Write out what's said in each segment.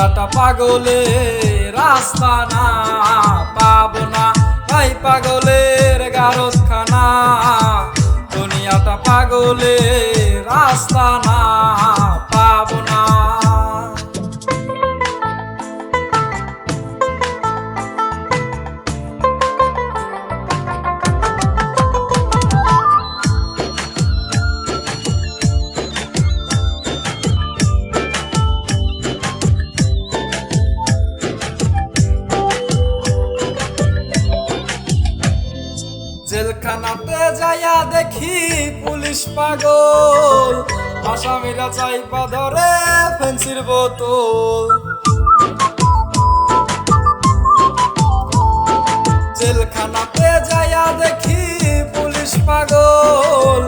দুনিয়াটা পাগলের আস্তানা, পাবো না ভাই পাগলের গারদখানা। দুনিয়াটা পাগলের আস্তানা, পাবো না। জেলখানাতে যাইয়া দেখি পুলিশ পাগল, আসামিরা চাইপা ধরে ফেন্সির বোতল। জেলখানাতে যাইয়া দেখি পুলিশ পাগল,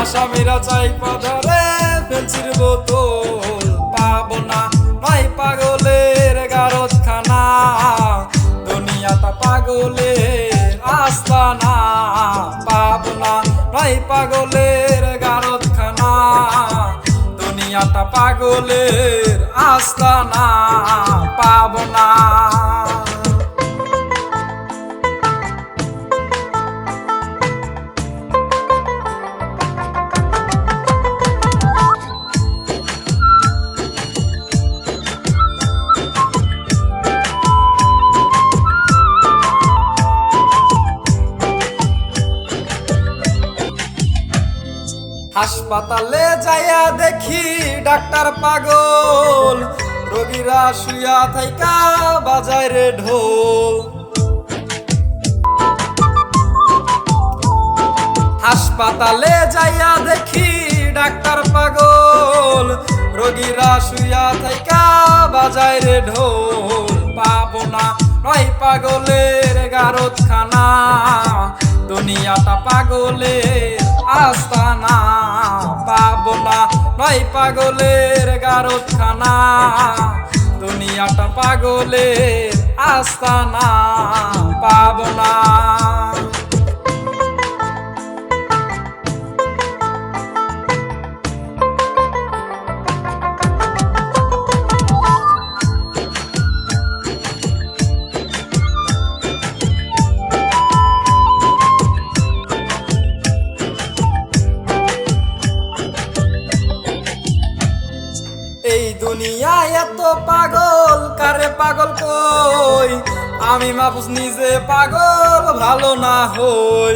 আসামিরা চাইপা ধরে ফেন্সির বোতল। পাবো না ভাই পাগলের গারদখানা, দুনিয়াটা পাগলের আস্তানা, পাবো না ভাই পাগলের গারদখানা। দুনিয়াটা পাগলের আস্তানা, পাবো না। হাসপাতালে যাইয়া দেখি ডাক্তার পাগল, রোগীরা শুয়া থাইকা বাজায় রে ঢোল। হাসপাতালে যাইয়া দেখি ডাক্তার পাগল, রোগীরা শুয়া থাইকা বাজায় রে ঢোল। পাবো না ভাই পাগলের গারদখানা, দুনিয়াটা পাগলের আস্তানা, পাবো না ভাই পাগলের গারদখানা। দুনিয়াটা পাগলের আস্তানা, পাবো না। এই দুনিয়ায় এত পাগল, কারে পাগল কই, আমি মাহফুজ নিজে পাগল ভালো না হই।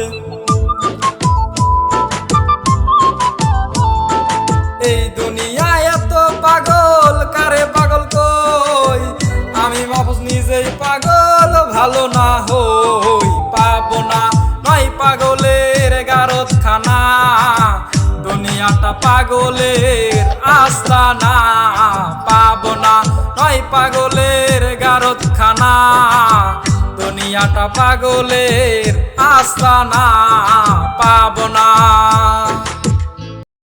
এই দুনিয়ায় এত পাগল, কারে পাগল কই, আমি মাহফুজ নিজেই পাগল ভালো না হই। পাবো না ভাই পাগলের গারদখানা, দুনিয়াটা পাগলের আস্তানা, পাবো না ভাই পাগলের গারদখানা। দুনিয়াটা পাগলের আস্তানা, পাবো না।